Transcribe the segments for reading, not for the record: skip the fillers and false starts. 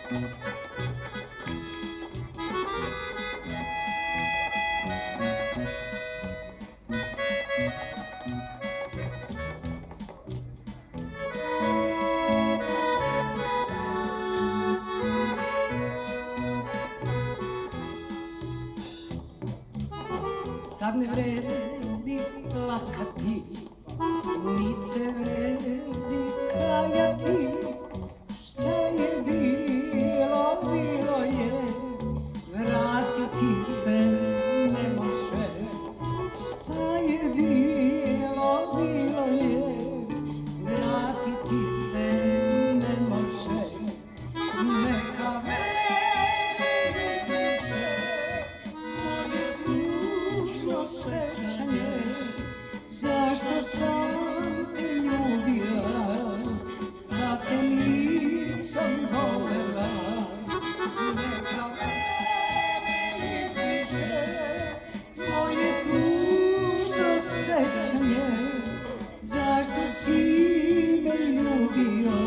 Sad ne vredi plakati, nit se vredi kajati, šta je bilo, bilo je, vratiti se ne može. Šta je bilo, bilo je, vratiti se ne može. Neka sećanje, zašto sam te ljubila, da te nisam volela. Neka vreme izbriše moje tužno sećanje, zašto si me ljubio,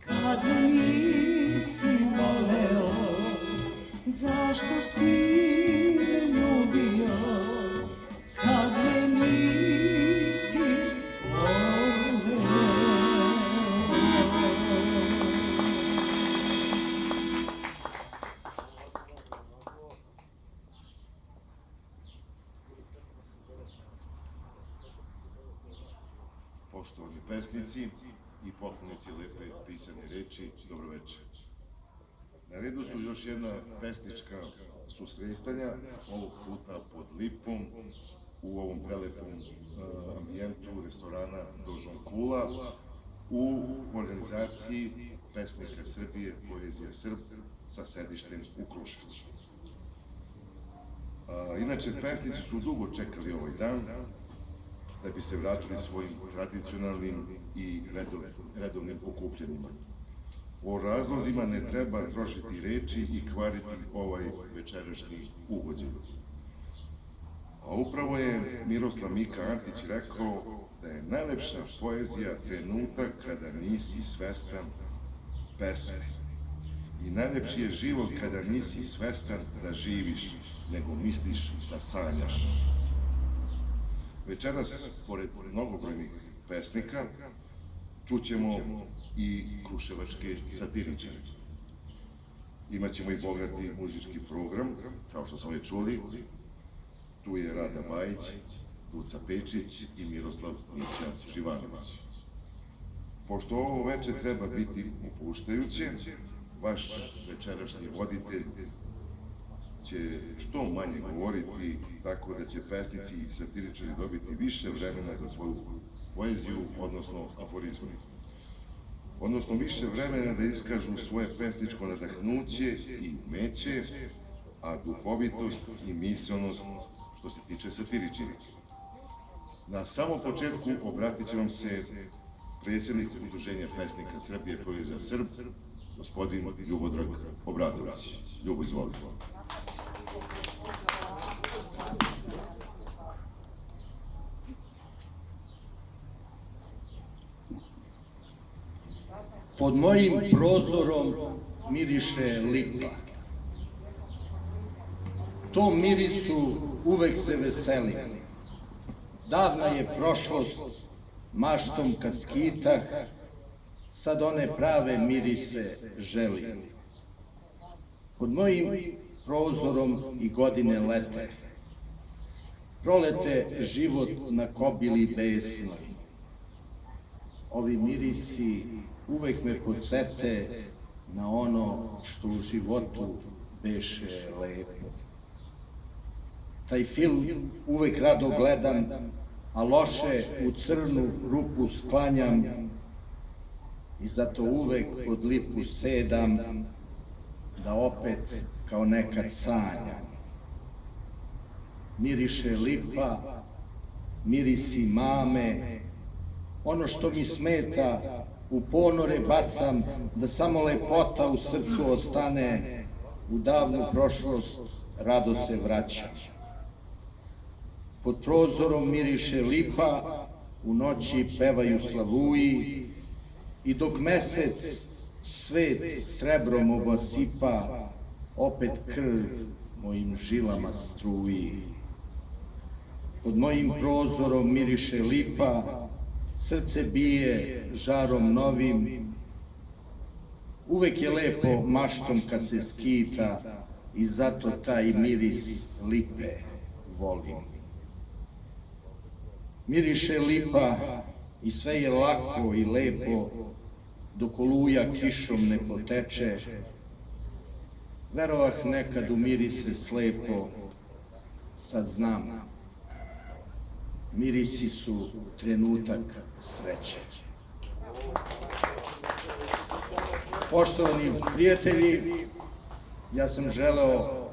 kad me nisi voleo. Zašto si me ljubio, kad me nisi voleo. Poštovani pesnici i poklonici lepe pisane reči, dobroveče. Na redu su još jedna pesnička susretanja, ovog puta pod lipom, u ovom prelepom ambijentu restorana Dožon Kula, u organizaciji pesnika Srbije, Poezija Srb, sa sedištem u Kruševcu. Inače, pesnici su dugo čekali ovaj dan, da bi se vratili svojim tradicionalnim i redovnim okupljanjima. O razlozima ne treba trošiti reči i kvariti ovaj večerašnji uvođaj. A upravo je Miroslav Mika Antić rekao da je najlepša poezija trenutak kada nisi svestan pesme. I najlepši je život kada nisi svestan da živiš, nego misliš da sanjaš. Večeras, pored mnogobrojnih pesnika, čućemo i kruševačke satiričare. Imaćemo i bogati muzički program, kao što smo već čuli. Tu je Rada Bajić, Duca Pečić i Miroslav Mića Živanović. Pošto ovo veče treba biti opuštajuće, vaš večerašnji voditelj će što manje govoriti, tako da će pesnici i satiričari dobiti više vremena za svoju poeziju, odnosno aforizme. Odnosno više vremena da iskažu svoje pesničko nadahnuće i umeće, a duhovitost i misionost što se tiče satiričara. Na samom početku obratit će vam se predsjednik Udruženja pesnika Srbije, Poezija Srb, gospodin Ljubodrag Obradović. Ljubo, izvolite. Pod mojim prozorom miriše lipa. Tom mirisu uvek se veselim. Davna je prošlost, maštom kad skitah, sad one prave mirise želim. Pod mojim prozorom i godine lete. Prolete život na kobili besnoj. Ovi mirisi uvek me podsete na ono što u životu beše lepo. Taj film uvek rado gledam, a loše u crnu rupu sklanjam i zato uvek pod lipu sedam, da opet kao nekad sanjam. Miriše lipa, mirisi mame, ono što mi smeta u ponore bacam, da samo lepota u srcu ostane, u davnu prošlost rado se vraćam. Pod prozorom miriše lipa, u noći pevaju slavuji i dok mesec svet srebrom obasipa, opet krv mojim žilama struji. Pod mojim prozorom miriše lipa, srce bije žarom novim. Uvek je lepo maštom kad se skita i zato taj miris lipe volim. Miriše lipa i sve je lako i lepo dok oluja kišom ne poteče. Verovah nekad u mirise slepo, sad znam. Mirisi su trenutak sreće. Poštovani prijatelji, ja sam želeo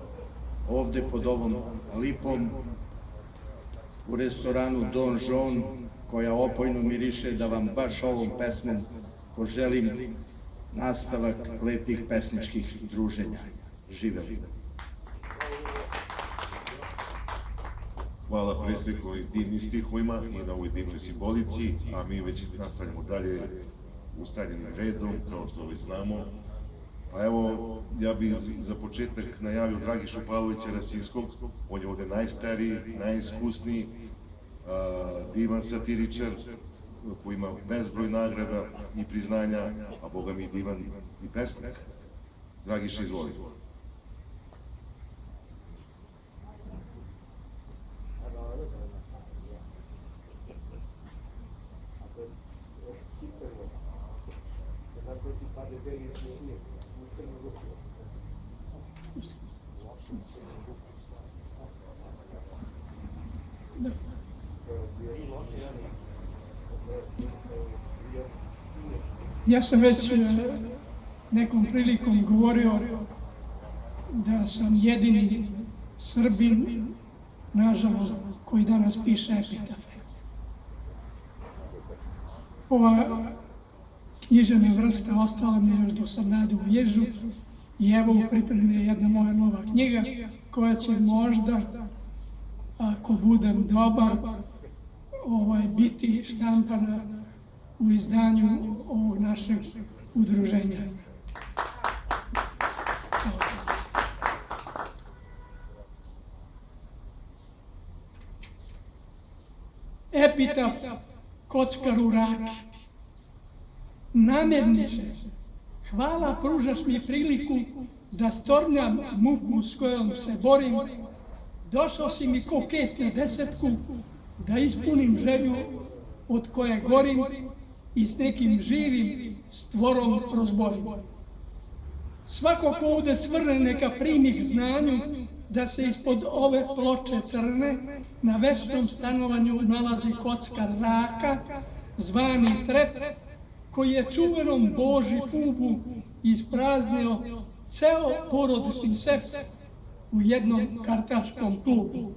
ovde pod ovom lipom u restoranu Don Juan, koja opojno miriše, da vam baš ovom pesmom poželim nastavak lepih pesničkih druženja. Živeli! Hvala predsjedniku ovim divnim stihovima i na ovoj divnoj simbolici, a mi već nastavljamo dalje ustaljenim redom, kao što već znamo. A evo, ja bih za početak najavio Dragišu Pavlovića Rasinskog, on je ovde najstariji, najiskusniji, divan satiričar, koji ima bezbroj nagrada i priznanja, a boga mi divan i pesnik. Dragiša, izvoli. Ja sam već nekom prilikom govorio da sam jedini Srbin, nažalost, koji danas piše epitafe. Ova književna vrsta ostala mi još dok sam radio u Ježu i evo u pripremi je jedna moja nova knjiga koja će možda, ako budem dobar, biti štampana u izdanju ovog našeg udruženja. Epitaf Kockaru Raki. Namirnice, hvala, pružaš mi priliku da stornjam muku s kojom se borim. Došao si mi ko kes na desetku, da ispunim želju od koje gorim i s nekim živim stvorom prozborim. Svako ko ovde svrne neka primi k znanju da se ispod ove ploče crne na večnom stanovanju nalazi kockar Raka, zvani Trep, koji je čuvenom Boži Pubu ispraznio ceo porodični sef u jednom kartaškom klubu.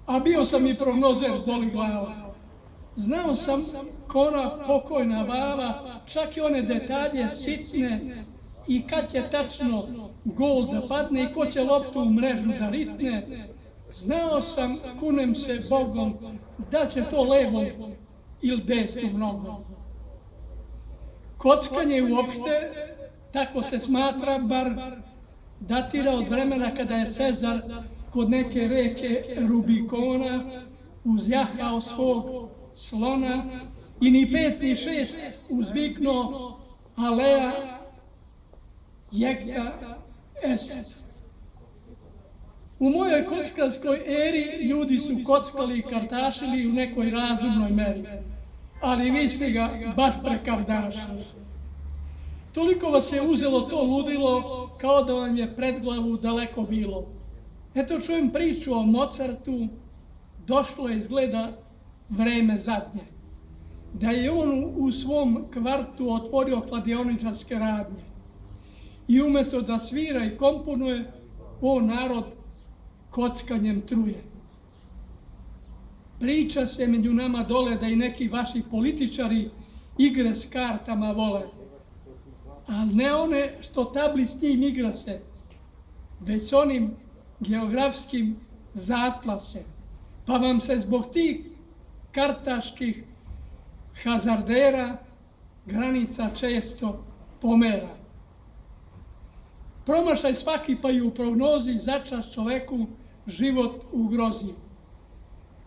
A bio sam i prognozer, boli glava. Znao sam ko ona pokojna Vava, čak i one detalje sitne i kad će tačno gol da padne i ko će loptu u mrežu da ritne. Znao sam, kunem se Bogom, da će to levom ili desnom nogom. Kockanje uopšte, tako se smatra, bar datira od vremena kada je Cezar kod neke reke Rubikona uzjahao svog slona i ni 5 ni 6 uzviknuo alea jecta est. U mojoj kockarskoj eri ljudi su kockali i kartašili u nekoj razumnoj meri, ali vi ste ga baš prekardašili. Toliko vas je uzelo to ludilo kao da vam je pred glavu daleko bilo. Eto, čujem priču o Mozartu, došlo je izgleda vreme zadnje. Da je on u svom kvartu otvorio kladioničarske radnje. I umjesto da svira i komponuje, on narod kockanjem truje. Priča se među nama dole da i neki vaši političari igre s kartama vole. A ne one što tabli s njim igra se, već onim geografskim zatlase. Pa vam se zbog tih kartaških hazardera granica često pomera. Promašaj svaki pa i u prognozi začas čoveku život ugrozi.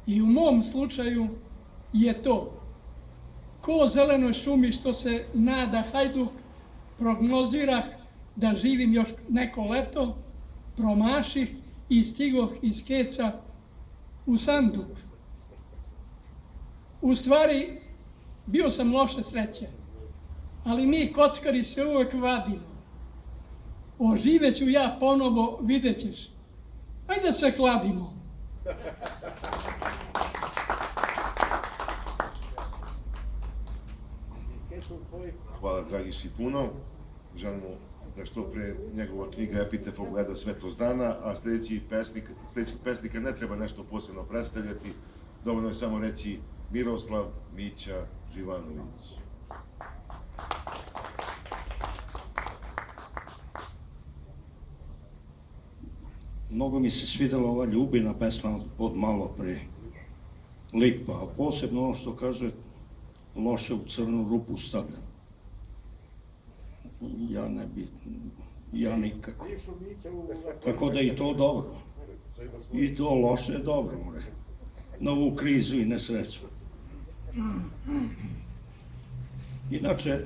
I u mom slučaju je to. Ko zelenoj šumi što se nada hajduk, prognozirah da živim još neko leto, promaših i stigoh iz keca u sanduk. U stvari, bio sam loše sreće, ali mi kockari se uvek vadimo. Oživeću ja ponovo, vidjet ćeš. Ajde se kladimo. Hvala Dragiši puno. Želimo da što pre njegova knjiga Epitef ogleda svetlost dana, a sledećeg pesnika ne treba nešto posebno predstavljati, dovoljno je samo reći Miroslav Mića Živanović. Mnogo mi se svidela ova Ljubina pesma od malo pre. Lipa, a posebno ono što kaže loše u crnu rupu stavljam. Ja ne bi, ja nikako. Tako da i to dobro. I to loše je dobro, more. Na ovu krizu i nesreću. Inače,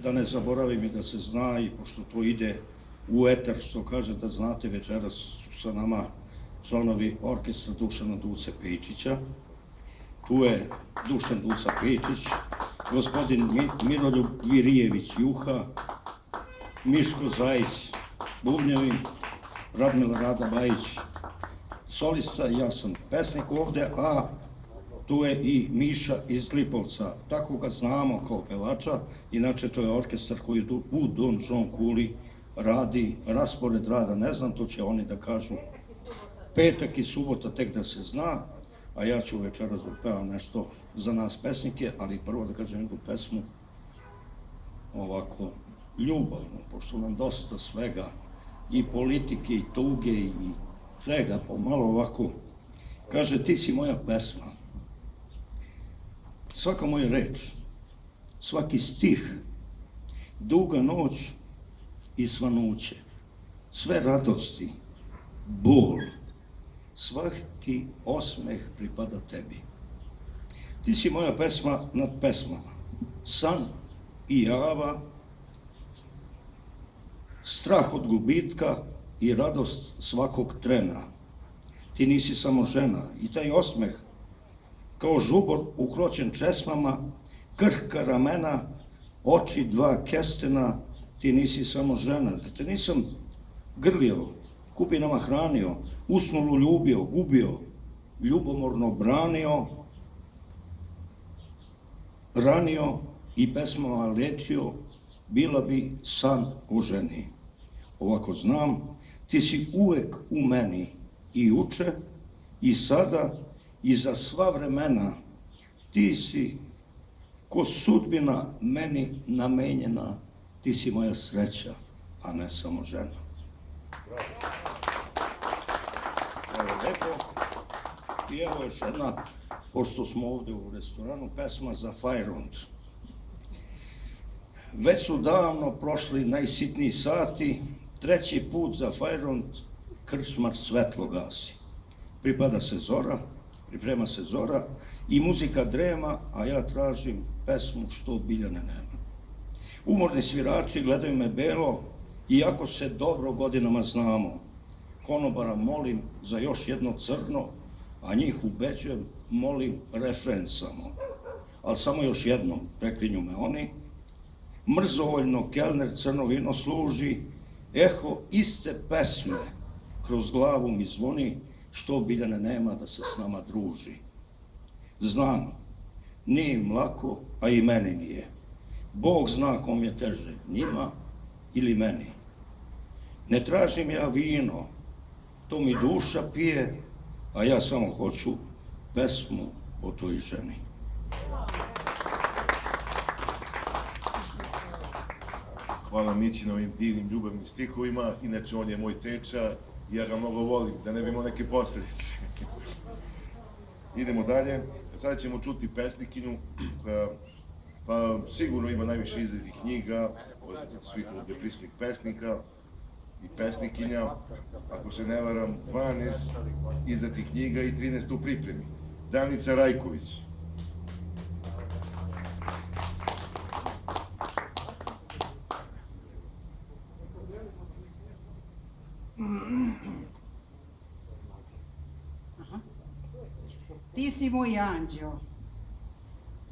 da ne zaboravim i da se zna, i pošto to ide u etar, što kaže da znate, večeras su sa nama članovi orkestra Dušana Duce Pejčića. Tu je Dušan Duca Pejčić, gospodin Miroljub Virijević Juha, Miško Zajić bubnjevi, Radmila Rada Bajić solista, ja sam pesnik ovde, a tu je i Miša iz Lipovca. Tako ga znamo kao pevača, inače to je orkestar koji u Don John Kuli radi, raspored rada ne znam, to će oni da kažu petak i subota tek da se zna, a ja ću večeras upevam nešto za nas pesnike, ali prvo da kažem jednu pesmu ovako ljubavno, pošto nam dosta svega, i politike, i tuge, i svega, pomalo ovako, kaže ti si moja pesma, svaka moja reč, svaki stih, duga noć i svanuće, sve radosti, bol, svaki osmeh pripada tebi. Ti si moja pesma nad pesmama, san i java, strah od gubitka i radost svakog trena. Ti nisi samo žena i taj osmeh, kao žubor ukročen česmama, krhka ramena, oči dva kestena, ti nisi samo žena, da te nisam grlio, kupinama hranio, usnulu ljubio, gubio, ljubomorno branio, ranio i pesmama lečio, bila bi san o ženi. Ovako znam, ti si uvek u meni i uče, i sada, i za sva vremena, ti si ko sudbina meni namenjena, ti si moja sreća, a ne samo žena. Hvala lepo. I evo još jedna, pošto smo ovde u restoranu, pesma za Fajrond. Već su davno prošli najsitniji sati, treći put za Fajrond krčmar svetlo gasi. Pripada se zora, priprema se zora i muzika drema, a ja tražim pesmu što Biljane nema. Umorni svirači gledaju me belo, iako se dobro godinama znamo. Konobara molim za još jedno crno, a njih ubeđujem, molim refren samo. Ali samo još jednom, preklinju me oni, mrzovoljno kelner crno vino služi, eho iste pesme kroz glavu mi zvoni, što Biljane nema da se s nama druži. Znam, nije im lako, a i meni nije. Bog zna kom je teže, njima ili meni. Ne tražim ja vino, to mi duša pije, a ja samo hoću pesmu o toj ženi. Hvala Mići na ovim divnim ljubavnim stihovima, inače on je moj teča i ja ga mnogo volim, da ne bi imao neke posljedice. Idemo dalje, sada ćemo čuti pesnikinju koja Pa sigurno ima najviše izdatih knjiga od svih ovde prisutnih pesnika i pesnikinja. Ako se ne varam, 12 izdatih knjiga i 13 u pripremi. Danica Rajković. Ti si moj anđeo.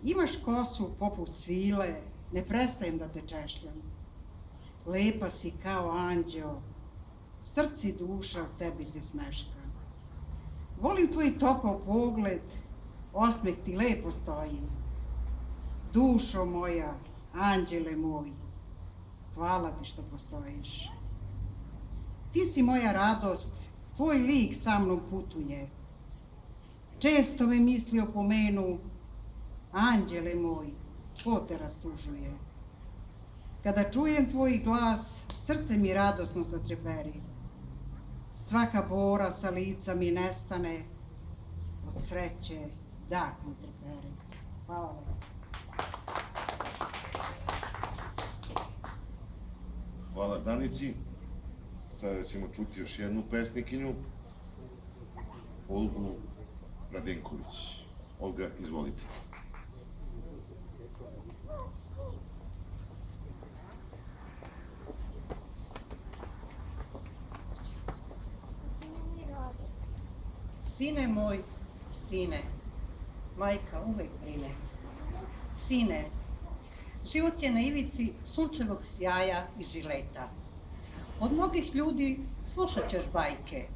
Imaš kosu poput svile, ne prestajem da te češljam. Lepa si kao anđeo, srce i duša u tebi se smeška. Volim tvoj topao pogled, osmeh ti lepo stoji. Dušo moja, anđele moj, hvala ti što postojiš. Ti si moja radost, tvoj lik sa mnom putuje. Često me misli opomenu, anđele moj, ko te rastužuje? Kada čujem tvoj glas, srce mi radosno zatreperi. Svaka bora sa lica mi nestane, od sreće dah mi treperi. Hvala vam. Hvala Danici. Sada ćemo čuti još jednu pesnikinju, Olgu Radenković. Olga, izvolite. Sine moj, sine, majka uvek brine. Sine, život je na ivici sunčevog sjaja i žileta. Od mnogih ljudi slušat ćeš bajke.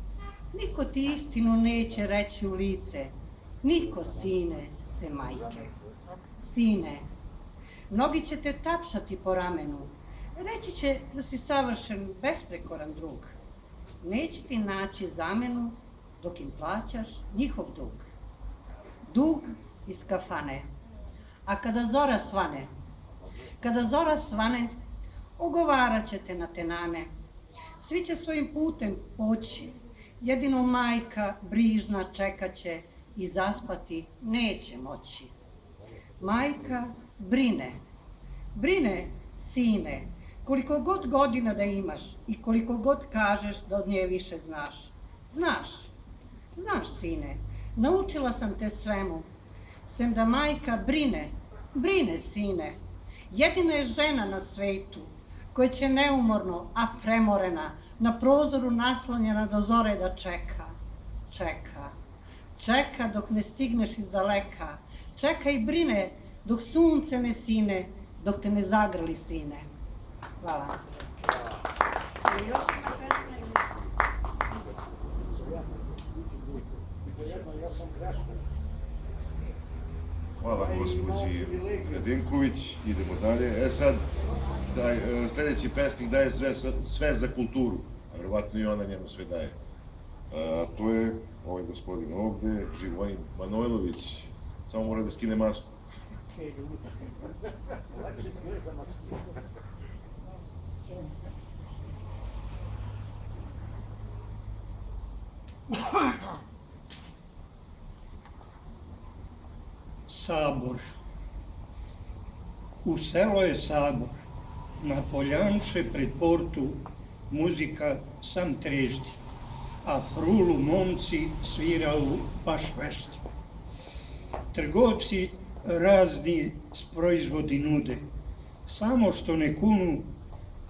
Niko ti istinu neće reći u lice. Niko, sine, se majke. Sine, mnogi će te tapšati po ramenu. Reći će da si savršen, besprekoran drug. Neće ti naći zamenu dok im plaćaš njihov dug. Dug iz kafane. A kada zora svane, ogovarat će te na tenane. Svi će svojim putem poći, jedino majka brižna čekat će i zaspati neće moći. Majka brine, sine, koliko god godina da imaš i koliko god kažeš da od nje više znaš. Znaš, sine, naučila sam te svemu, sem da majka brine, sine. Jedina je žena na svetu koja će neumorno, a premorena, na prozoru naslonjena do zore da čeka. Čeka dok ne stigneš iz daleka. Čeka i brine dok sunce ne sine, dok te ne zagrli sine. Hvala. Hvala gospođi Radenković. Idemo dalje. Sad, sledeći pesnik daje sve za kulturu, a verovatno i ona njemu sve daje. To je ovaj gospodin ovde, Živojin Manojlović. Samo mora da skine masku. Sabor. U selo je sabor, na poljanče pred portu muzika sam treždi, a frulu momci sviraju baš vešti. Trgovci razni s proizvodi nude, samo što ne kunu,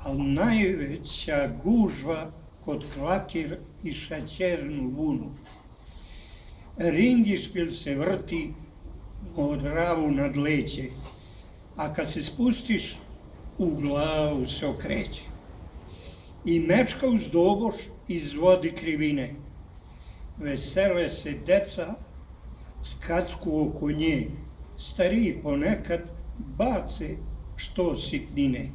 ali najveća gužva kod klakir i šećernu vunu. Ringišpil se vrti od ravu nad leće, a kad se spustiš, u glavu se okreće. I mečka uz doboš izvodi krivine. Vesele se deca, skacku oko nje, stariji ponekad bace što sitnine.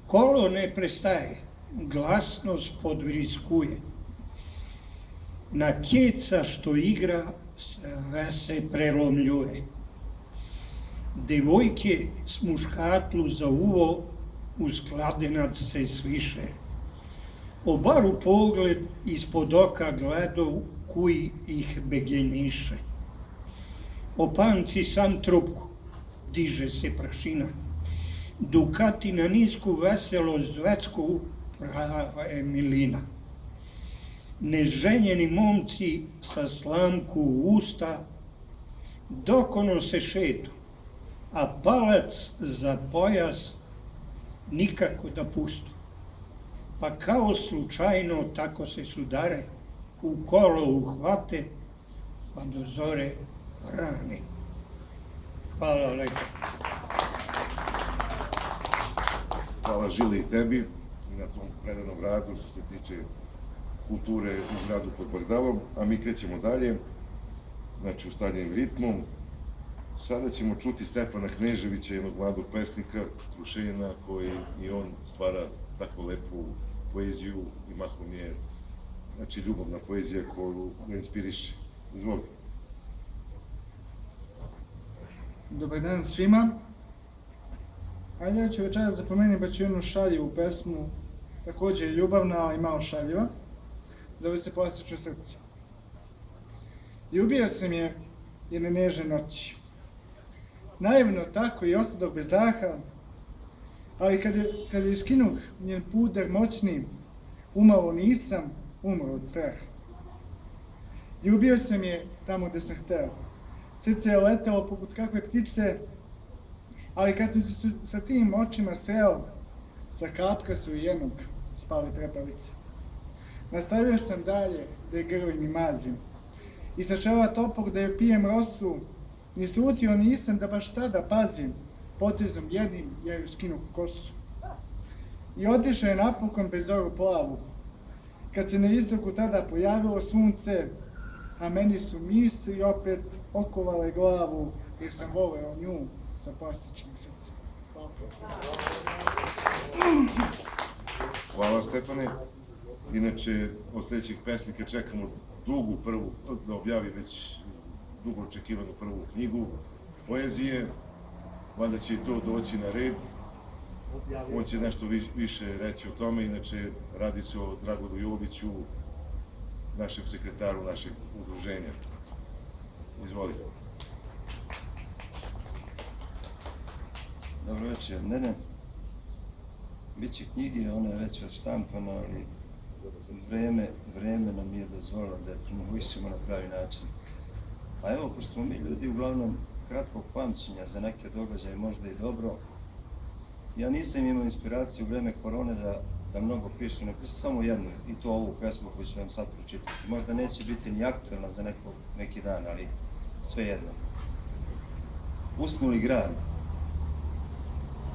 Kolo ne prestaje, glasnost podvriskuje. Na keca što igra, sve se prelomljuje. Devojke s muškatlu za uvo uz kladenac se sviše. Obaru pogled ispod oka gledov kuj ih begeniše. Opanci sam trupku, diže se prašina. Dukati na nisku veselo zvecku prava je milina. Neženjeni momci sa slamku u usta, dok ono se šetu, a palac za pojas nikako da pustu. Pa kao slučajno tako se sudare, u kolo uhvate, pa do zore rane. Hvala lepo. Hvala Žili i tebi i na tom predanom radu što se tiče kulture u gradu pod Bardalom, a mi krećemo dalje, znači ustaljenim ritmom. Sada ćemo čuti Stefana Kneževića, jednog mladog pesnika, Kruševljana, koji i on stvara tako lepu poeziju i mahom je, znači, ljubavna poezija koju ga inspiriše. Izvoli. Dobar dan svima. Ajde, ja ću večeras zapomenuti baš jednu šaljivu pesmu, također ljubavna i malo šaljiva. Zove se Plastično srce. Ljubio sam je jedne nežne noći. Naivno tako i ostadoh bez daha, ali kad je iskinuh njen puder moćni, umalo nisam umro od straha. Ljubio sam je tamo gde sam hteo. Srce je letelo poput kakve ptice, ali kad sam se sa tim očima sreo, sa kapka su i jednog spale trepavice. Nastavio sam dalje da je grlim i mazim. I sa čela topog da je pijem rosu, ni slutio nisam da baš tada pazim, potezom jednim ja ju skinuh kosu. I otišao je napokon bez zoru plavu, kad se na istoku tada pojavilo sunce, a meni su misli opet okovale glavu, jer sam voleo nju sa plastičnim srcem. Hvala Stefane. Inače, od sljedećeg pesnika čekamo dugu prvu, da objavi već dugo očekivanu prvu knjigu poezije. Valjda će i to doći na red. On će nešto više reći o tome. Inače, radi se o Dragolju Joviću, našem sekretaru našeg udruženja. Izvoli. Dobro večer od mene. Biće knjige, ona je već odštampana, ali vreme nam je dozvolilo da je promovišemo na pravi način. A evo, pošto smo mi ljudi uglavnom kratkog pamćenja za neke događaje, možda i dobro, ja nisam imao inspiraciju u vreme korone da mnogo pišem, ne pišem samo jednu, i to ovu pesmu koju ću vam sad pročitati. Možda neće biti ni aktuelna za neki dan, ali sve jedno. Usnuli grad.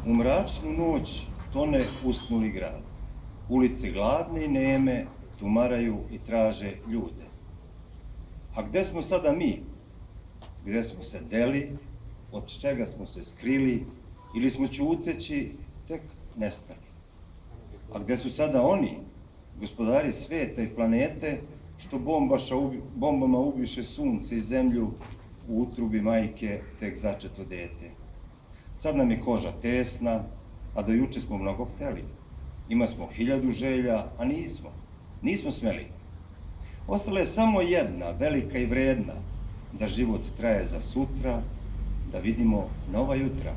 U mračnu noć tone usnuli grad. Ulice gladne i neme tumaraju i traže ljude. A gde smo sada mi? Gde smo se deli? Od čega smo se skrili? Ili smo ćuteći tek nestali? A gde su sada oni, gospodari sveta i planete, što bombama ubiše sunce i zemlju u utrubi majke tek začeto dete? Sad nam je koža tesna, a do juče smo mnogo hteli. Ima smo 1000 želja, a nismo smeli. Ostala je samo jedna, velika i vredna, da život traje za sutra, da vidimo nova jutra.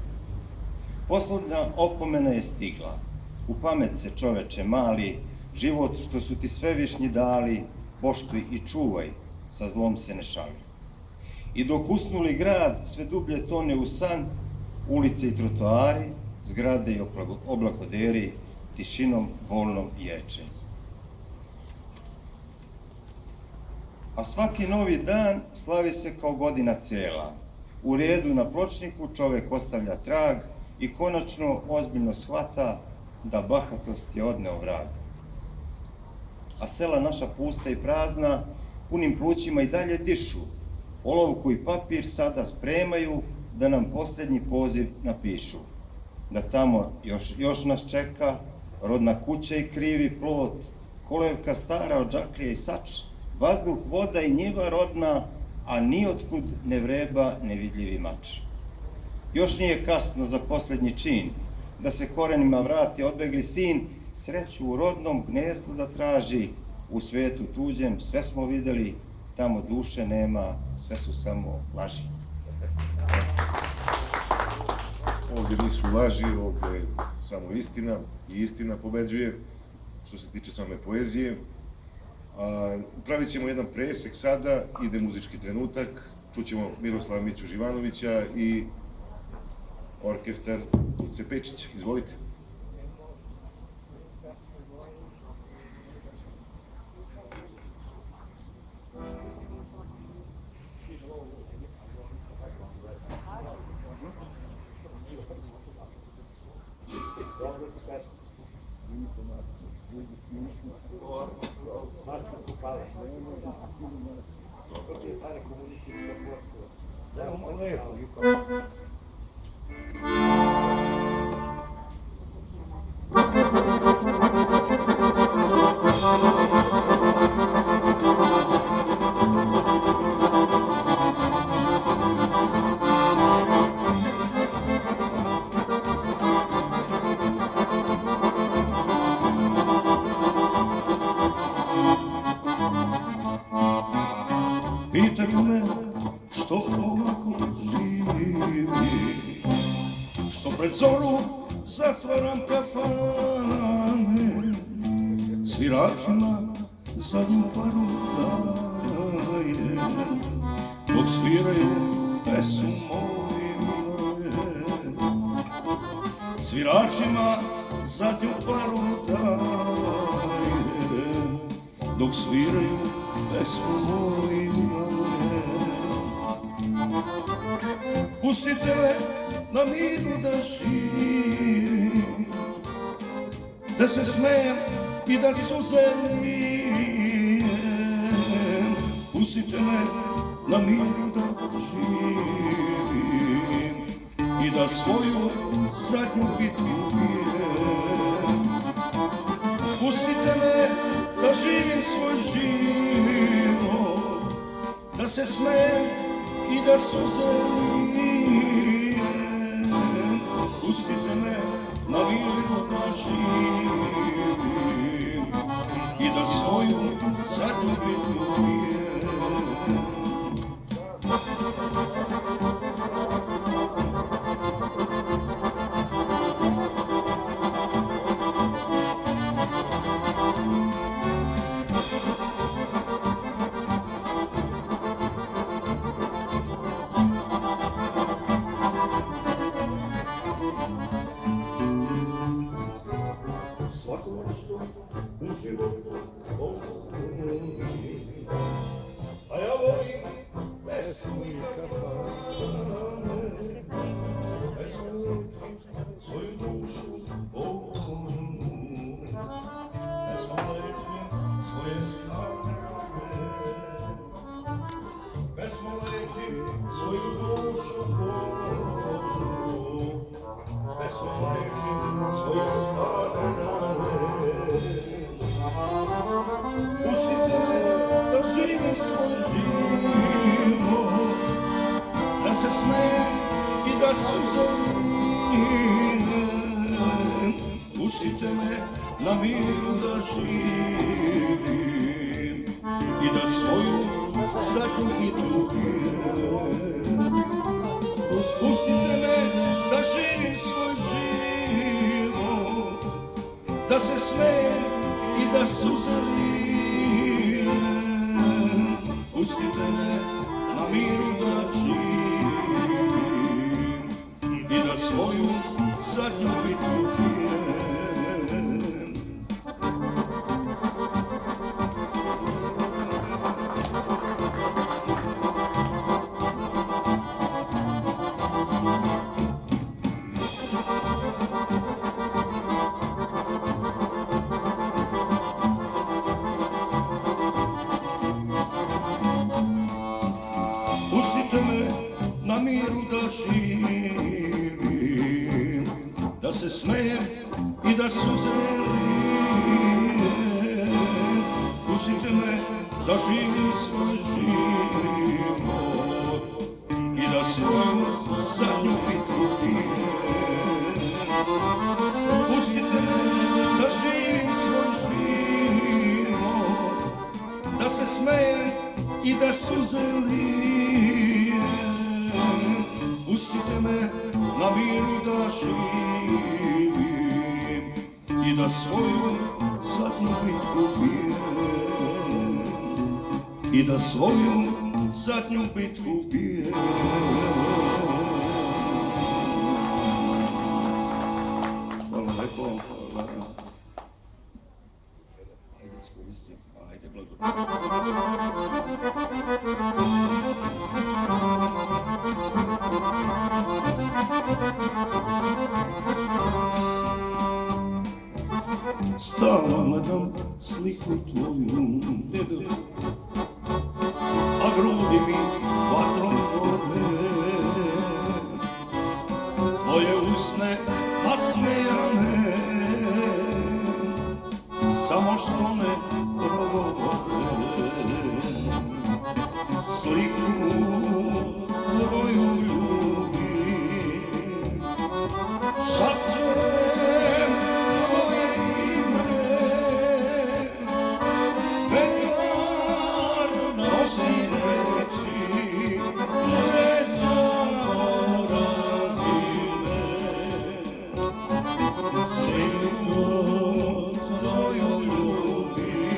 Poslednja opomena je stigla. U pamet se, čoveče mali, život što su ti svevišnji dali, poštuj i čuvaj, sa zlom se ne šali. I dok usnuli grad sve dublje tone u san, ulice i trotoari, zgrade i oblakoderi, tišinom bolnom ječe. A svaki novi dan slavi se kao godina cela. U redu na pločniku čovek ostavlja trag i konačno ozbiljno shvata da bahatost je odneo vrag. A sela naša pusta i prazna, punim plućima i dalje dišu. Olovku i papir sada spremaju da nam posljednji poziv napišu. Da tamo još nas čeka rodna kuća i krivi plot, kolevka stara od džaklije i sač, vazduh, voda i njiva rodna, a nijotkud ne vreba nevidljivi mač. Još nije kasno za posljednji čin, da se korenima vrati odbegli sin, sreću u rodnom gnezdu da traži, u svetu tuđem sve smo videli, tamo duše nema, sve su samo laži. ovdje nisu laži, ovdje je samo istina i istina pobeđuje što se tiče same poezije. Pravit ćemo jedan presek sada, ide muzički trenutak, čućemo Miroslava Miću Živanovića i orkestar Tuce Pečića. Izvolite. Pitaju me što ovako živim, što pred zoru zatvaram kafane, sviračima zadnju paru dajem, dok sviraju pesmu moju miloje. Sviračima zadnju paru dajem, dok sviraju pesmu moju miloje. Pustite me na miru da živim, da se smejem i da suze lijem. Pustite me na miru da živim i da svoju zadnju bitku bijem. Pustite me da živim svoj život, da se smejem i da suze lijem. Pustite me na miru da živim i da svoju zadnju bitku bijem. Svako što u životu volim, a ja volim pesmu i kafane, pesmu lečim svoju dušu bolnu, pesmu lečim svoje snage, pesmu lečim svoju dušu bolnu, pesmu lečim svoje snage. Pustite me da živim svoj život, da se smejem i da suze lijem. Pustite me na miru da živim i da svoju zadnju bitku bijem. Pustite me da živim svoj život, da se smejem i da suze lijem. Pustite me na miru da živim i da svoju zadnju bitku bijem. Pustite me na miru da živim, da se smejem i da suze lijem. Pustite me da živim svoj život i da svoju zadnju bitku bijem. Pustite me da živim svoj život, da se smejem i da suze lijem. Pustite me na na miru da živim i da svoju zadnju bitku bijem, i da svoju zadnju bitku bijem. Hvala lepo, hvala. Ajde, iskoristim, ajde, Stalno gledam sliku tvoju, a grudi mi vatrom gore. Tvoje usne nasmejane, samo što ne progovore. Sliku tvoju ljubim, šapćem tvoje ime, vetar nosi reči, ne zaboravi me. Sliku tvoju ljubim,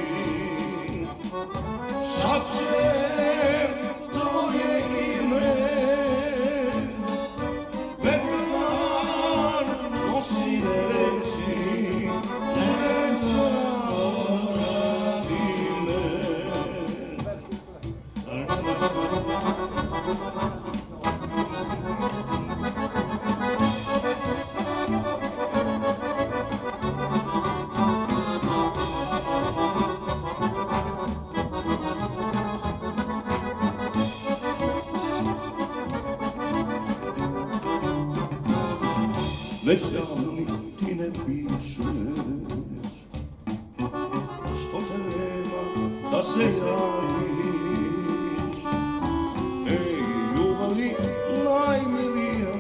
šapćem tvoje ime, vetar nosi reči, ne zaboravi me. Već davno mi ti ne pišeš, što te nema da se javiš. Ej, ljubavi najmilija,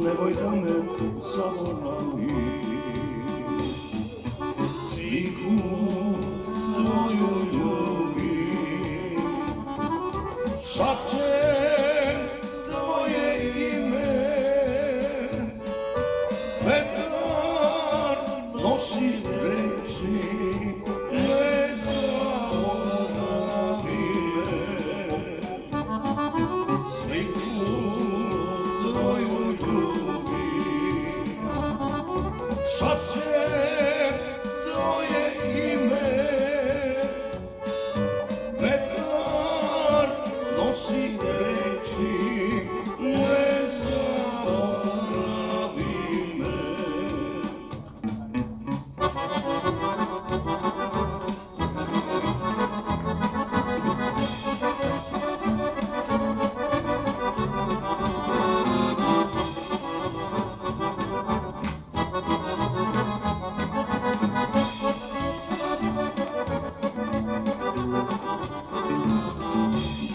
nemoj da me zaboraviš. Sliku tvoju ljubim, šapćem tvoje ime, vetar nosi reči, ne zaboravi me. Sliku tvoju ljubim, šapćem tvoje ime, vetar nosi reči, ne zaboravi me.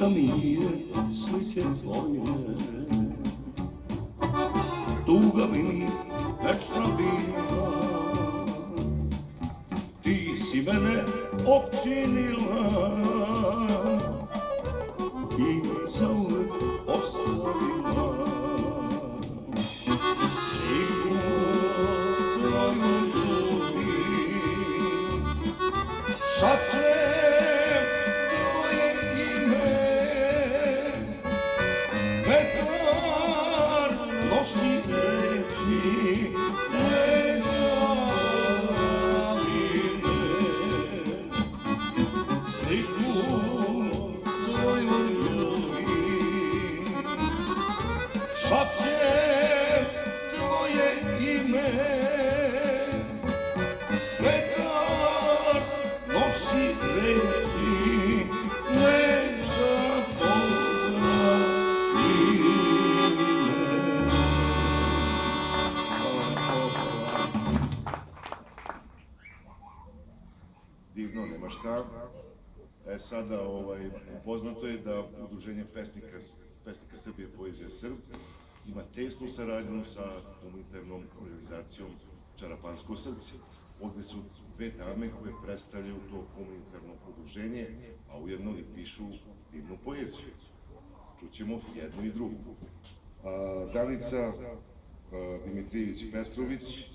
Da mi nije slike tvoje, tuga mi večna bila. Ti si mene opčinila i zauvek ostavila. Sliku tvoju ljubim, šapćem tvoje ime, vetar nosi reči, ne zaboravi me. Sliku tvoju ljubim, šapćem tvoje ime, vetar nosi reči, ne zaboravi me. Divno, nema šta. Sada poznato je da Udruženje pesnika Srbije Poezija Srb ima tesnu saradnju sa humanitarnom organizacijom Čarapansko srce. Ovde su dve dame koje predstavljaju to humanitarno udruženje, a ujedno i pišu divnu poeziju. Čućemo jednu i drugu. Danica Dimitrijević Petrović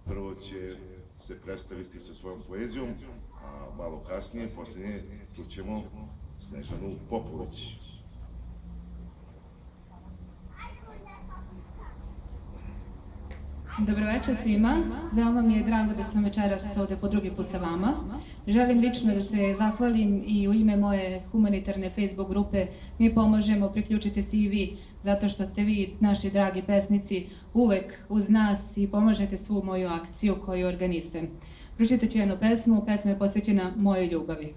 prvo će se predstaviti sa svojom poezijom, a malo kasnije, posle nje, čućemo Snežanu Popović. Dobroveče svima, veoma mi je drago da sam večeras ovde po drugi put sa vama. Želim lično da se zahvalim i u ime moje humanitarne Facebook grupe Mi pomažemo, priključite se i vi, zato što ste vi, naši dragi pesnici, uvek uz nas i pomažete svu moju akciju koju organizujem. Pročitat ću jednu pesmu, pesma je posvećena mojoj ljubavi.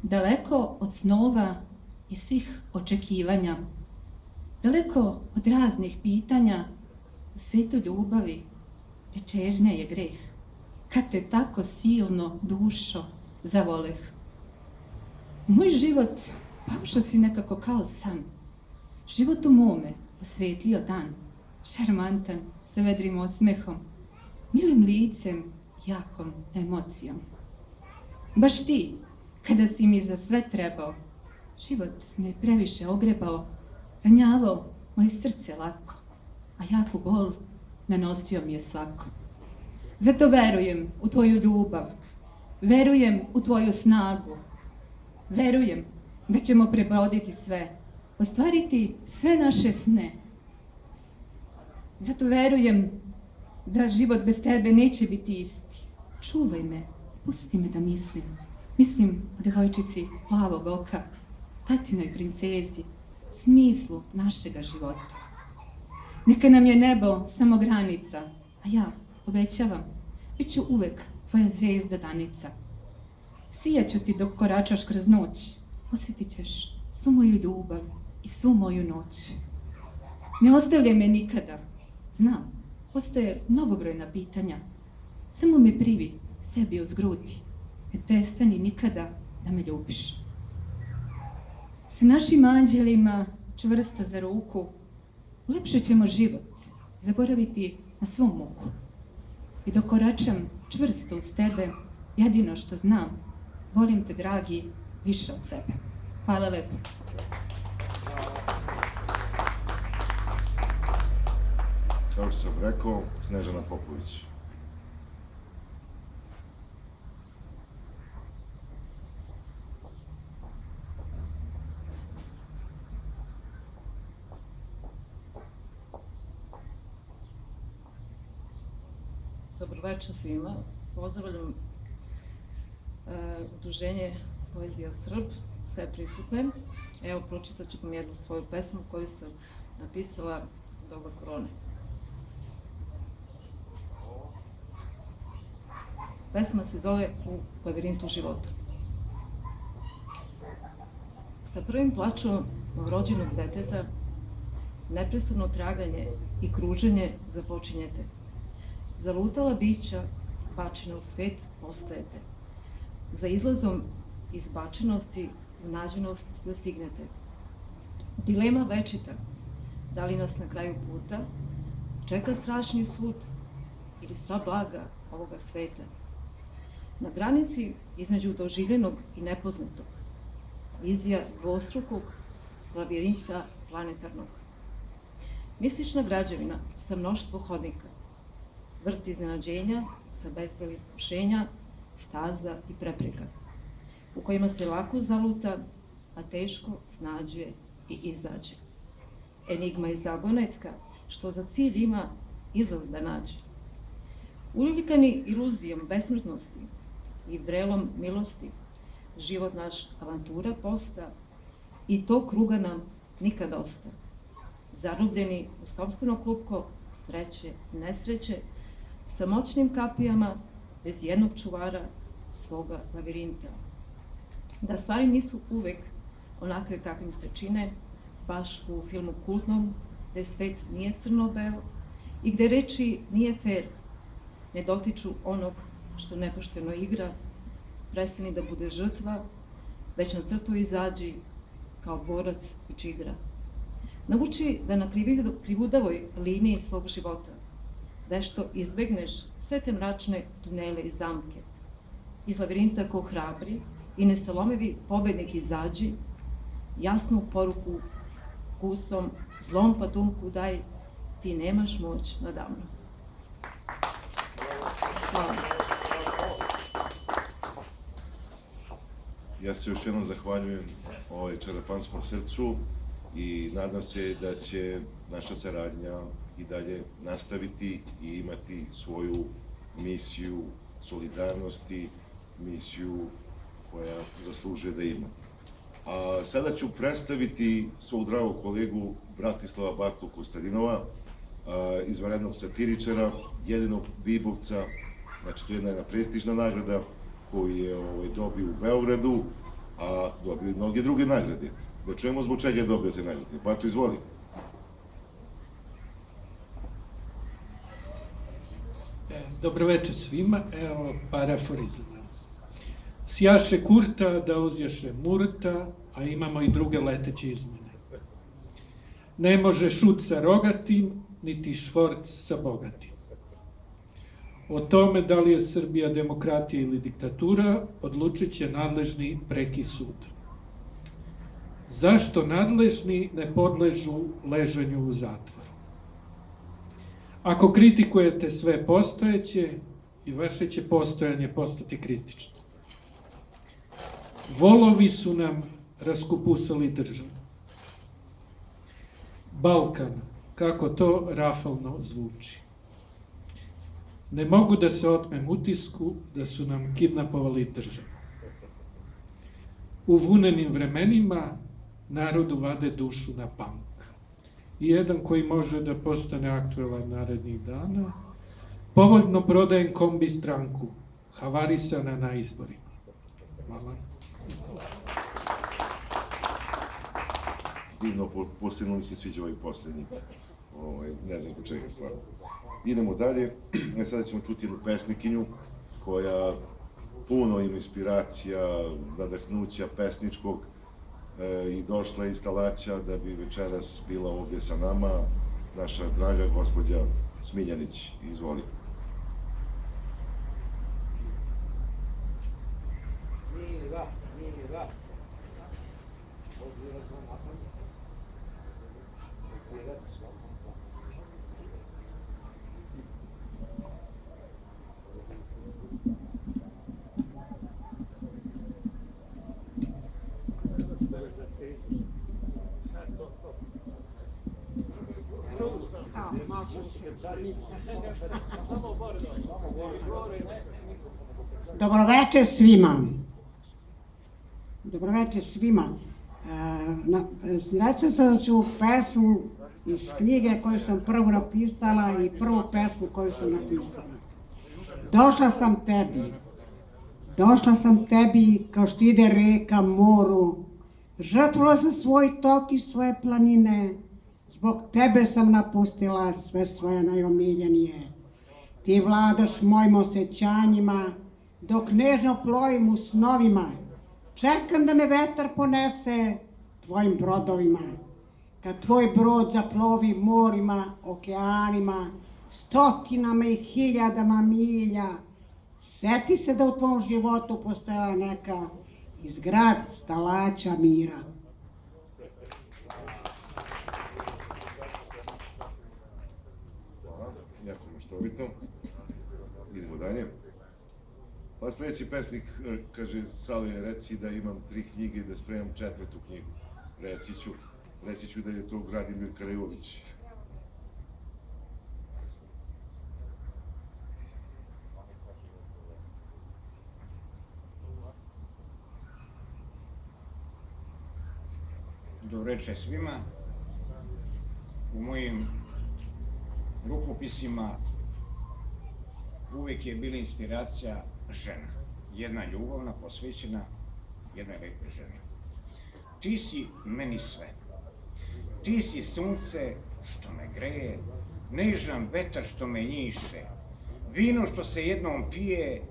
Daleko od snova i svih očekivanja, daleko od raznih pitanja, u svetu ljubavi, gde čežnja je greh, kad te tako silno, dušo, zavoleh. U moj život paušao si nekako kao san, život u mome osvetlio dan, šarmantan, sa vedrim osmehom, milim licem, jakom emocijom. Baš ti, kada si mi za sve trebao, život me je previše ogrebao, ranjavao moje srce lako, a jaku bol nanosio mi je svako. Zato verujem u tvoju ljubav, verujem u tvoju snagu, verujem da ćemo prebroditi sve, ostvariti sve naše sne. Zato verujem da život bez tebe neće biti isti. Čuvaj me, pusti me da mislim. Mislim o devojčici plavog oka, tatinoj princezi, smislu našega života. Neka nam je nebo samo granica, a ja obećavam, bit ću uvek tvoja zvezda danica. Sijaću ti dok koračaš kroz noć, osjetit ćeš svu moju ljubav i svu moju noć. Ne ostavljaj me nikada, znam, postoje mnogobrojna pitanja, samo me privi sebi uz grudi, ne prestani nikada da me ljubiš. Sa našim anđelima čvrsto za ruku ulepšat ćemo život, zaboraviti na svu muku. I dok koračam čvrsto uz tebe, jedino što znam, volim te, dragi, više od sebe. Hvala lepo. Kao što sam rekao, Snežana Popović. Dobroveče svima. Pozdravljam udruženje Poezija Srb, sve prisutne. Evo, pročitat ću vam jednu svoju pesmu koju sam napisala u doba korone. Pesma se zove U lavirintu života. Sa prvim plačom novorođenog deteta neprestano traganje i kruženje započinjete. Zalutala bića, bačena u svet, postajete. Za izlazom iz bačenosti u nađenost dostignete. Dilema večita, da li nas na kraju puta čeka strašni sud ili sva blaga ovoga sveta. Na granici između doživljenog i nepoznatog, vizija dvostrukog lavirinta planetarnog. Mistična građevina sa mnoštvo hodnika, vrt iznenađenja sa bezbroj iskušenja, staza i prepreka, u kojima se lako zaluta, a teško snađe i izađe. Enigma i zagonetka, što za cilj ima izlaz da nađe. Ulilikani iluzijom besmrtnosti i vrelom milosti, život naš avantura posta i to kruga nam nikad osta. Zarobljeni u sopstveno klupko sreće i nesreće, sa moćnim kapijama, bez jednog čuvara svoga lavirinta. Da stvari nisu uvek onakve kakvim se čine, baš u filmu kultnom, gde svet nije crno-beo i gde reči nije fer, ne dotiču onog što nepošteno igra, prestani da bude žrtva, već na crtu izađi kao borac i čigra. Nauči da na krivudavoj liniji svog života vešto izbegneš sve te mračne tunele i zamke. Iz lavirinta ko hrabri i nesalomivi pobednik izađi, jasnu poruku kusom, zlom patumku daj, ti nemaš moć nadamno. Hvala. Ja se još jednom zahvaljujem Čarapanskom srcu i nadam se da će naša saradnja i dalje nastaviti i imati svoju misiju solidarnosti, misiju koja zaslužuje da ima. A sada ću predstaviti svog dragog kolegu Bratislava Bartu Kostadinova, izvanrednog satiričara, jedinog Bibovca, znači to je jedna prestižna nagrada koju je dobio u Beogradu, a dobio i mnoge druge nagrade. Da čujemo zbog čega je dobio te nagrade. Bato, izvoli. Dobroveče svima, evo par aforizama. Sjaše kurta da uzjaše murta, a imamo i druge leteće izmene. Ne može šut sa rogatim, niti švorc sa bogatim. O tome da li je Srbija demokratija ili diktatura, odlučit će nadležni preki sud. Zašto nadležni ne podležu ležanju u zatvoru? Ako kritikujete sve postojeće, i vaše će postojanje postati kritično. Volovi su nam raskupusali državu. Balkan, kako to rafalno zvuči. Ne mogu da se otmem utisku da su nam kidnapovali državu. U vunenim vremenima narodu vade dušu na pamuk. I jedan koji može da postane aktuelan narednih dana, povoljno prodajem kombi stranku, havarisana na izborima. Hvala. Divno, posebno mi se sviđa ovaj poslednji. Ne znam zbog čega stvarno. Idemo dalje. Sada ćemo čuti jednu pesnikinju koja puno ima inspiracija, nadahnuća pesničkog i došla je iz Stalaća da bi večeras bila ovdje sa nama, naša draga gospođa Smiljanić. Izvoli. Dobroveče svima. Dobroveče svima. Recitaću ću pesmu iz knjige koju sam prvo napisala i prvu pesmu koju sam napisala. Došla sam tebi kao što ide reka moru. Žrtvovala sam svoj tok i svoje planine. Zbog tebe sam napustila sve svoje najomiljenije. Ti vladaš mojim osjećanjima, dok nežno plovim u snovima. Čekam da me vetar ponese tvojim brodovima. Kad tvoj brod zaplovi morima, okeanima, stotinama i hiljadama milja, seti se da u tvom životu postojala neka izgrad Stalaća mira. Jako maštovito. Idemo dalje. Pa sledeći pesnik kaže, Salije, reci da imam 3 knjige i da spremam 4. knjigu. Reći ću da je to Vladimir Karajović. Dobroveče svima. U mojim rukopisima uvek je bila inspiracija žena. Jedna ljubavna, posvećena jednoj lepoj ženi. Ti si meni sve. Ti si sunce što me greje, nežan vetar što me njiše, vino što se jednom pije,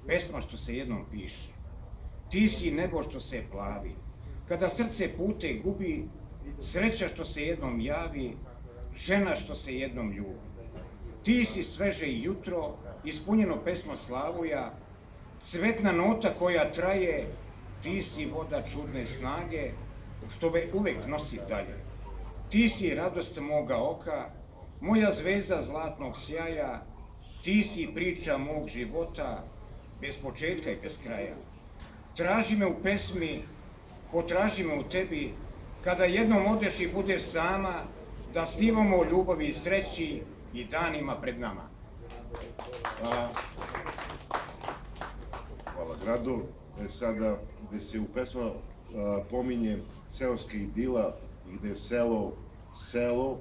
pesma što se jednom piše. Ti si nebo što se plavi, kada srce pute gubi, sreća što se jednom javi, žena što se jednom ljubi. Ti si sveže jutro, ispunjeno pesmo slavuja, cvetna nota koja traje, ti si voda čudne snage, što me uvek nosi dalje. Ti si radost moga oka, moja zvezda zlatnog sjaja, ti si priča mog života, bez početka i bez kraja. Traži me u pesmi, potraži me u tebi, kada jednom odeš i budeš sama, da snimamo o ljubavi i sreći i danima pred nama. Hvala. Hvala gradu. Sada, gde se u pesma pominje seoska idila i gde je selo,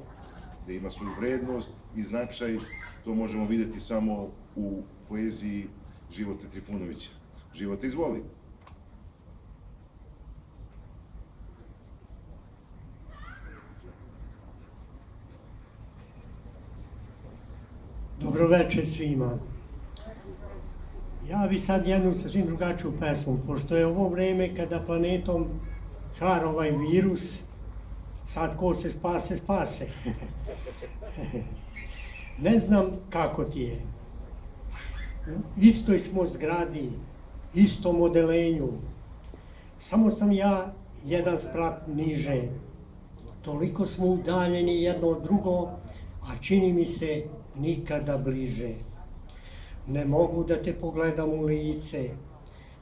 gde ima svoju vrednost i značaj, to možemo vidjeti samo u poeziji Živote Trifunovića. Živote, izvoli. Dobroveče svima. Ja bi sad jednu sasvim drugačiju pesmu, pošto je ovo vreme kada planetom hara ovaj virus, sad ko se spase, spase. Ne znam kako ti je. Istoj smo zgradi, istom odelenju, samo sam ja jedan sprat niže. Toliko smo udaljeni jedno od drugo, a čini mi se nikada bliže. Ne mogu da te pogledam u lice,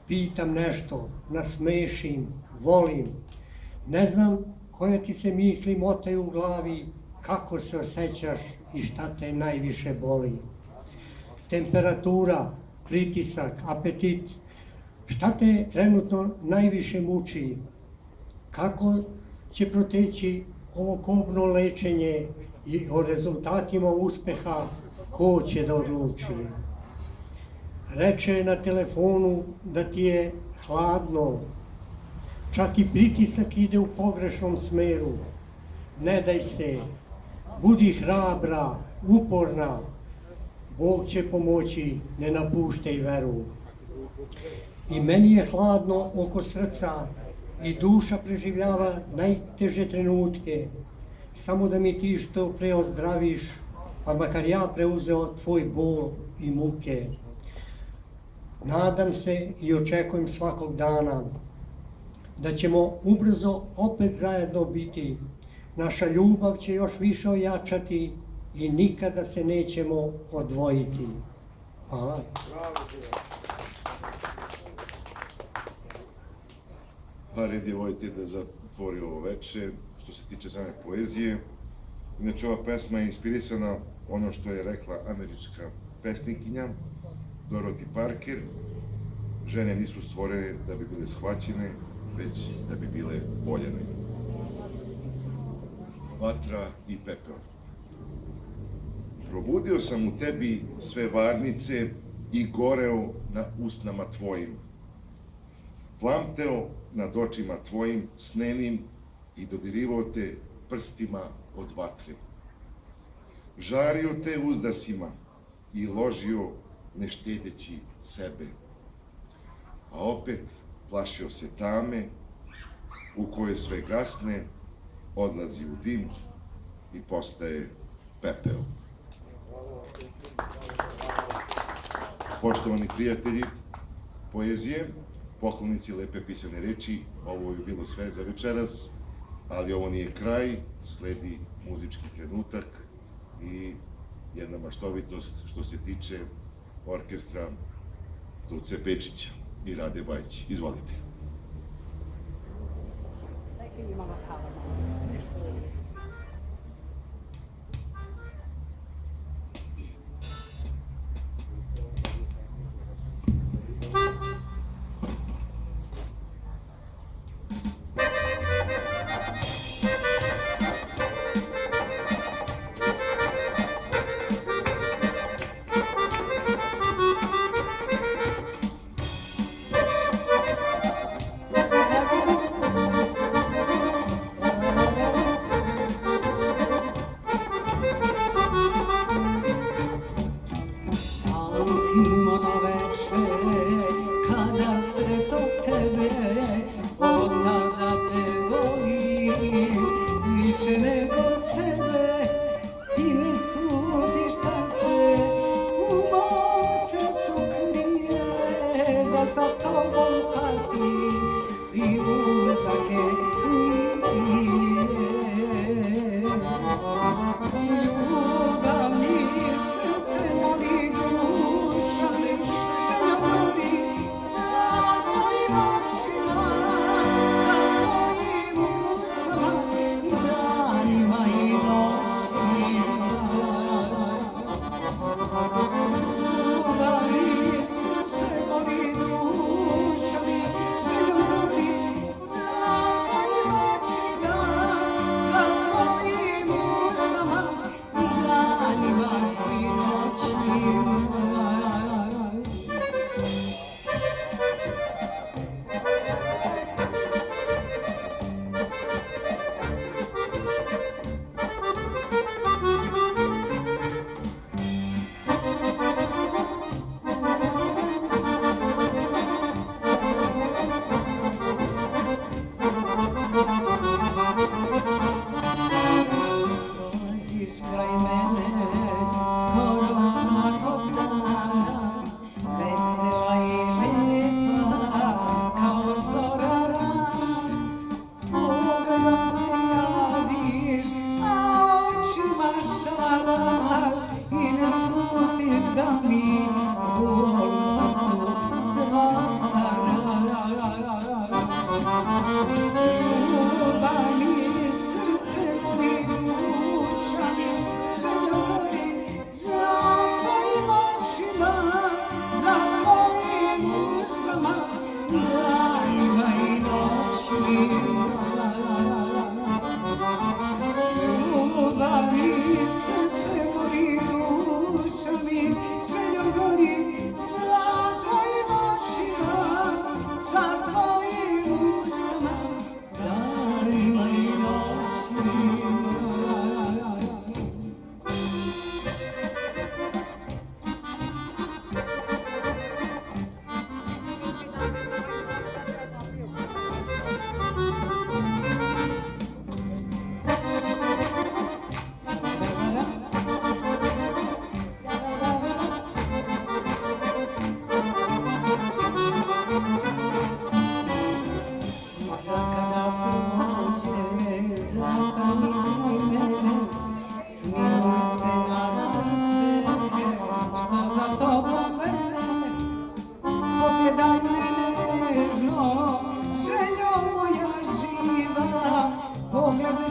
pitam nešto, nasmešim, volim. Ne znam koje ti se misli motaju u glavi, kako se osjećaš i šta te najviše boli. Temperatura, pritisak, apetit, šta te trenutno najviše muči? Kako će proteći ovo kobno lečenje i o rezultatima uspeha ko će da odluči? Reče na telefonu da ti je hladno, čak i pritisak ide u pogrešnom smeru. Ne daj se, budi hrabra, uporna, Bog će pomoći, ne napuštaj veru. I meni je hladno oko srca i duša preživljava najteže trenutke. Samo da mi ti što pre ozdraviš, pa makar ja preuzeo tvoj bol i muke. Nadam se i očekujem svakog dana da ćemo ubrzo opet zajedno biti. Naša ljubav će još više ojačati i nikada se nećemo odvojiti. Hvala. Pa red je Vojte da zatvori ovo veče, što se tiče same poezije. Inače, ova pesma je inspirisana ono što je rekla američka pesnikinja Dorothy Parker. Žene nisu stvorene da bi bile shvaćene, već da bi bile voljene. Vatra i pepeo. Probudio sam u tebi sve varnice i goreo na usnama tvojim. Plamteo nad očima tvojim snenim i dodirivao te prstima od vatre. Žario te uzdasima i ložio ne štedeći sebe. A opet plašio se tame u kojoj sve gasne, odlazi u dim i postaje pepeo. Poštovani prijatelji poezije, poklonici lepe pisane reči, ovo je bilo sve za večeras, ali ovo nije kraj, sledi muzički trenutak i jedna maštovitost što se tiče orkestra Tuce Pečića i Rade Bajić. Izvolite.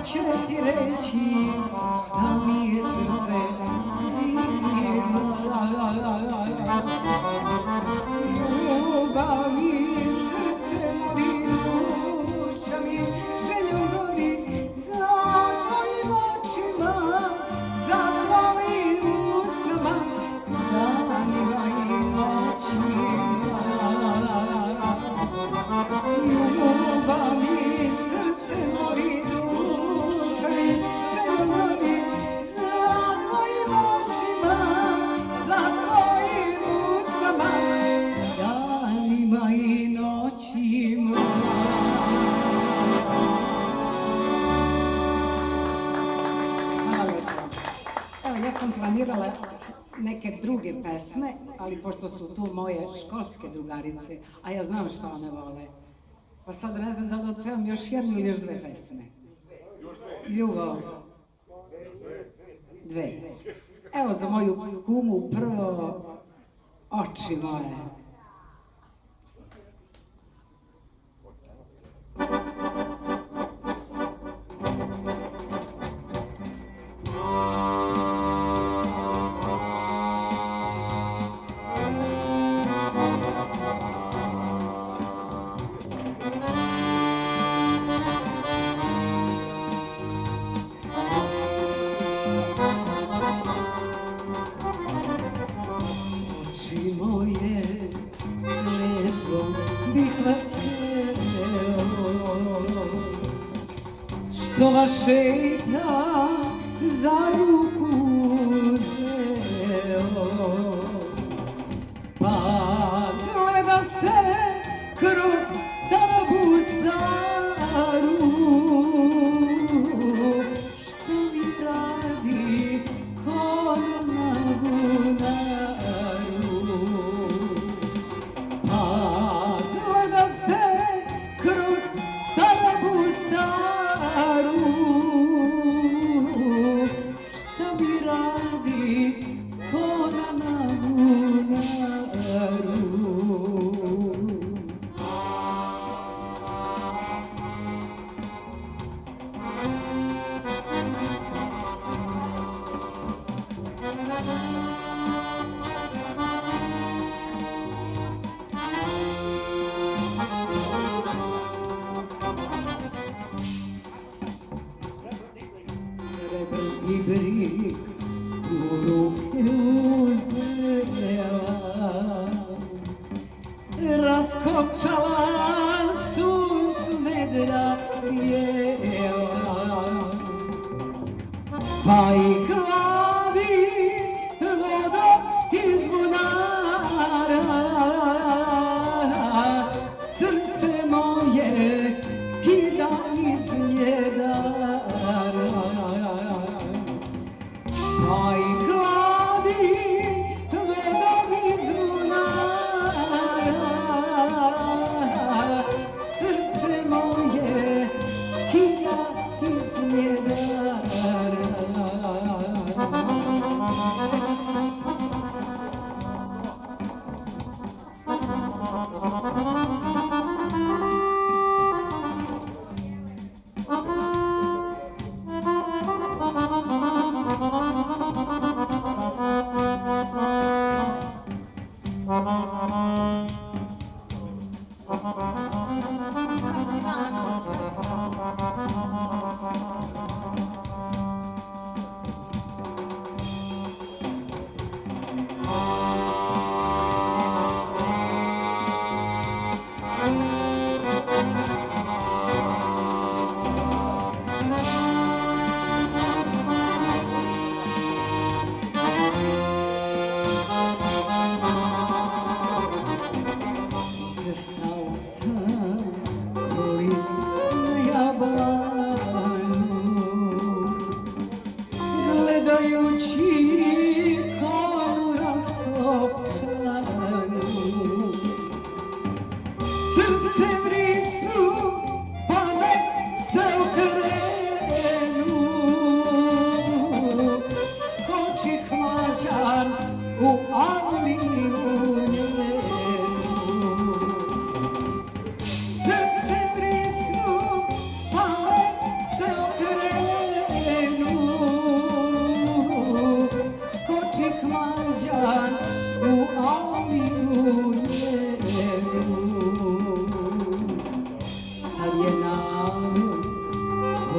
će ti reći šta mi je srce skriva. Ljubav mi srce mori, duša mi željom gori za tvojim očima, za tvojim usnama, danima i noćima. Ljubav mi srce mori, duša mi željom gori za tvojim očima, za tvojim usnama, danima i noćima. Hvala lepo. Evo, ja sam planirala neke druge pesme, ali pošto su tu moje školske drugarice, a ja znam što one vole, pa sad ne znam da li otpevam još jednu ili još dve pesme. Ljubav. Dve. Evo za moju kumu prvo Oči moje. Oči moje, letvom bih vas hteo, što vas šeta za ruku uzeo. Pa gleda se kroz tarabu staru, što mi radi ko na bunaru. Pa gleda se kroz tarabu staru, što mi radi ko na bunaru. Srebr i brik u ruke uzela, raskopčala suncu nedra bijela, pa i hladi voda iz bunara, srce moje kida iz njedara. Pa i hladi voda iz bunara, srce moje kida iz njedara.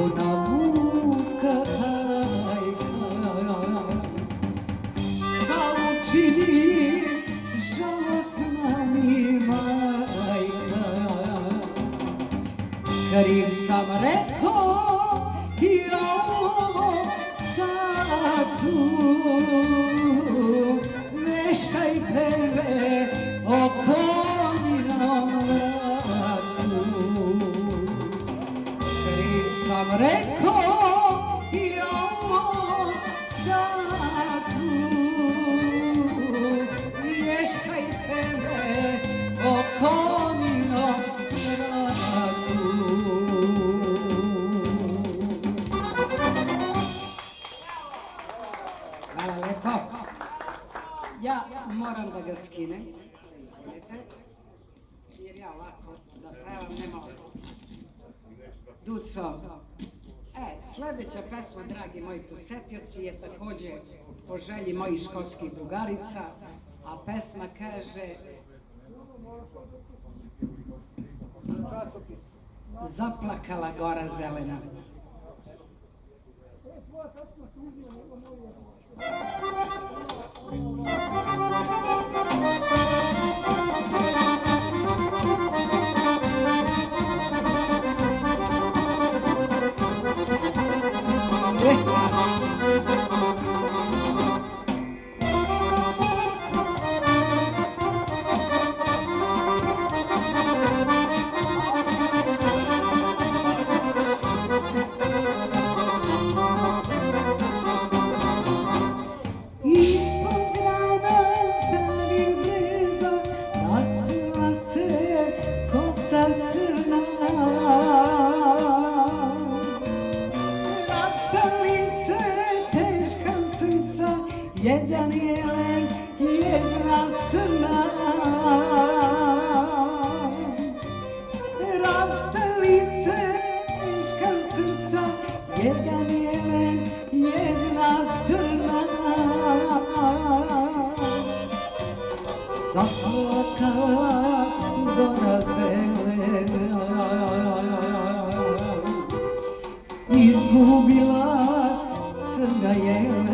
ona vuka hajka, pa učini žalosna mi majka. Kriv sam rekao i ovo satu, vešajte me o konjinom vratu. Kriv sam rekao i ovo satu, vešajte me o konjinom vratu. Hvala lepo. Ja moram da ga skinem, izvolite, jer ja ovako da pevam ne mogu. Duco, sledeća pesma, dragi moji posetioci, je takođe po želji mojih školskih drugarica, a pesma kaže Zaplakala gora zelena. Jedan jelen, jedna srna, rastali se teška srca, jedan jelen, jedna srna. Zaplakala gora zelena, izgubila srna jelena.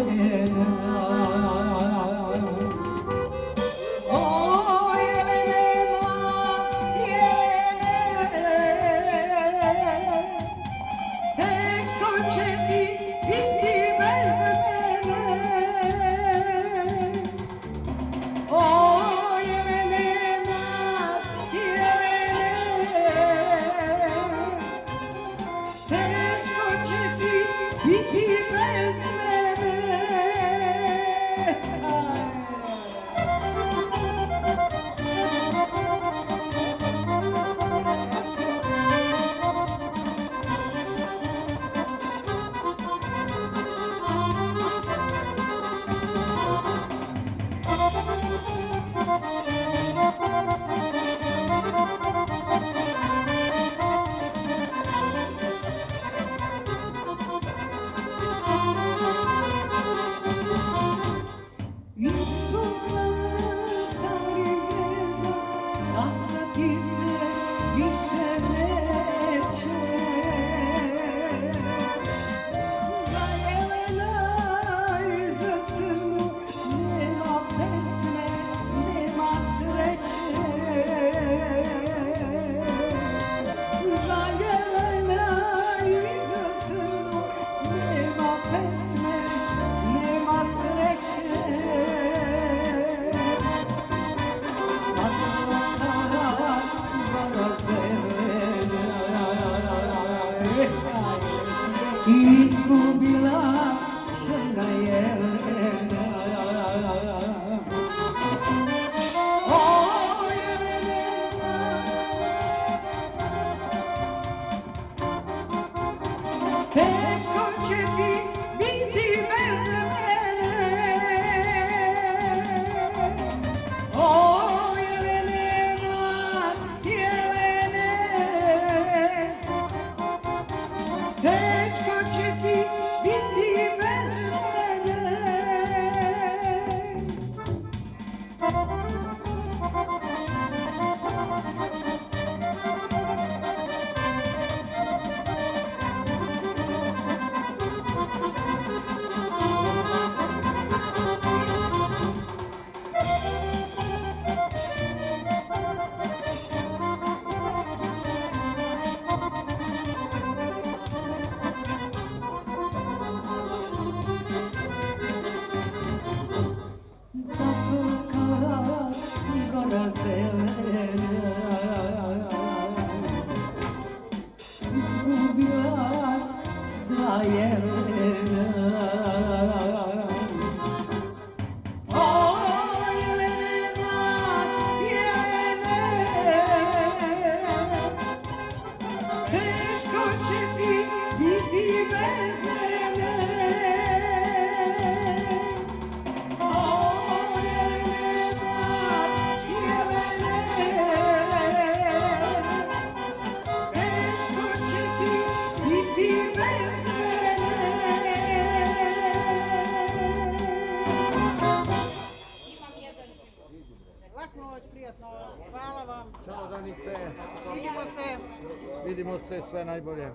Izgubila srna jelena. O jelena, teško će ti biti bez mene. O jelena, jelene, teško će ti biti bez mene. Jelena. O Jelene, Jelene, teško će ti biti bez mene. O Jelene, Jelene, teško će ti biti bez mene. Laku noć, prijatno, hvala vam. Ćao Danice. Vidimo se. Vidimo se, sve najbolje.